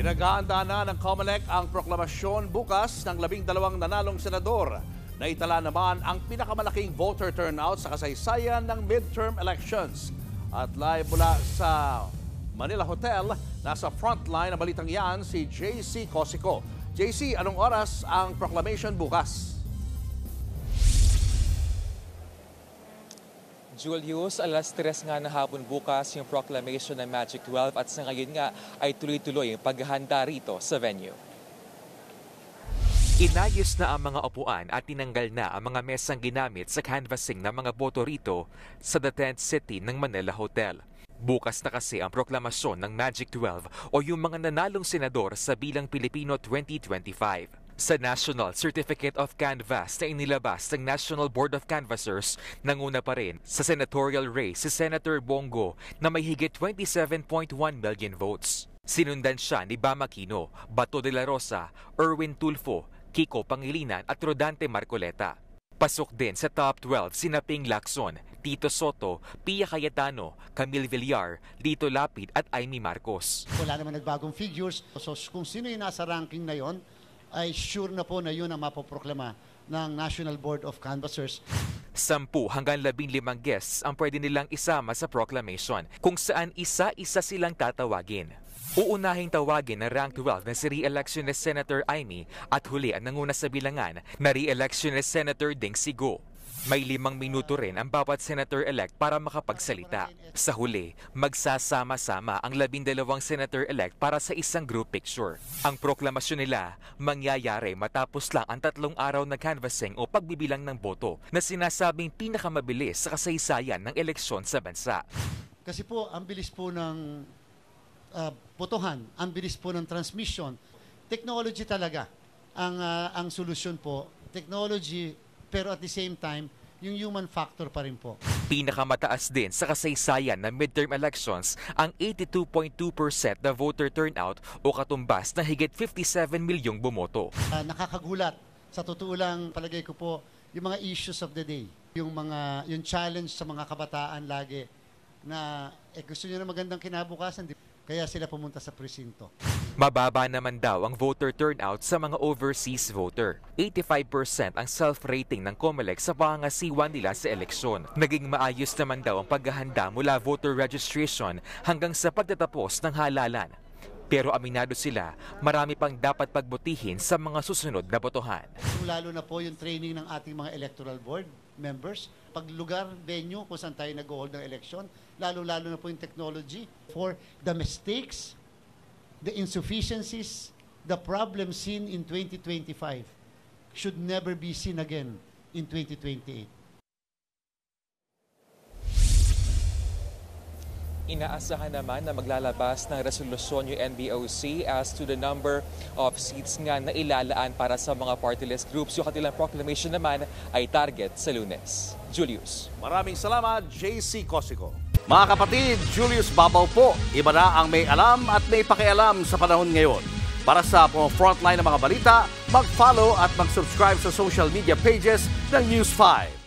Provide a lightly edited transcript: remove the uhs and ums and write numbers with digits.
Pinag-aanda na ng COMELEC ang proklamasyon bukas ng 12 nanalong senador. Naitala naman ang pinakamalaking voter turnout sa kasaysayan ng midterm elections. At live mula sa Manila Hotel, nasa frontline ng balitang yan si JC Cosico. JC, anong oras ang proclamation bukas? Julius, alas 3 nga na hapon bukas yung proclamation ng Magic 12 at sa ngayon nga ay tuloy-tuloy ang paghahanda rito sa venue. Inayos na ang mga upuan at tinanggal na ang mga mesang ginamit sa canvassing ng mga boto rito sa The Tent City ng Manila Hotel. Bukas na kasi ang proklamasyon ng Magic 12 o yung mga nanalong senador sa Bilang Pilipino 2025. Sa National Certificate of Canvass na inilabas ng National Board of Canvassers, nanguna pa rin sa senatorial race si Senator Bongo na may higit 27.1 million votes. Sinundan siya ni Bam Aquino, Bato de la Rosa, Erwin Tulfo, Kiko Pangilinan at Rodante Marcoleta. Pasok din sa top 12 sina Ping Lacson, Tito Soto, Pia Cayetano, Camille Villar, Lito Lapid at Amy Marcos. Wala naman nagbagong figures. So kung sino yung nasa ranking na yon, ay sure na po na yun ang mapoproklama ng National Board of Canvassers. 10 hanggang 15 guests ang pwede nilang isama sa proclamation, kung saan isa-isa silang tatawagin. Uunahing tawagin ng rank 12 na si re-electionist Senator Amy at huli ang nanguna sa bilangan na re-electionist Senator Ding Sigo. May 5 minuto rin ang bawat senator-elect para makapagsalita. Sa huli, magsasama-sama ang 12 senator-elect para sa isang group picture. Ang proklamasyon nila mangyayari matapos lang ang 3 araw na canvassing o pagbibilang ng boto na sinasabing pinakamabilis sa kasaysayan ng eleksyon sa bansa. Kasi po, ang bilis po ng botohan, ang bilis po ng transmission. Technology talaga ang solusyon po. Technology, pero at the same time, yung human factor pa rin po. Pinakamataas din sa kasaysayan ng midterm elections ang 82.2% na voter turnout o katumbas na higit 57 milyong bumoto. Nakakagulat. Sa totoo lang, palagay ko po, yung mga issues of the day, yung challenge sa mga kabataan lagi na gusto nyo na magandang kinabukasan, kaya sila pumunta sa presinto. Mababa naman daw ang voter turnout sa mga overseas voter. 85% ang self-rating ng COMELEC sa pangangasiwa nila sa eleksyon. Naging maayos naman daw ang paghahanda mula voter registration hanggang sa pagtatapos ng halalan. Pero aminado sila, marami pang dapat pagbutihin sa mga susunod na botohan. Lalo na po yung training ng ating mga electoral board members, paglugar, venue kung saan tayo nag-hold ng eleksyon, lalo-lalo na po yung technology for the mistakes, the insufficiencies, the problems seen in 2025 should never be seen again in 2028. Inaasahan naman na maglalabas ng resolusyon yung NBOC as to the number of seats nga na ilalaan para sa mga party list groups. Yung kanilang proclamation naman ay target sa Lunes. Julius. Maraming salamat, JC Cosico. Mga kapatid, Julius Babaw po. Iba na ang may alam at may pakialam sa panahon ngayon. Para sa frontline ng mga balita, mag-follow at mag-subscribe sa social media pages ng News 5.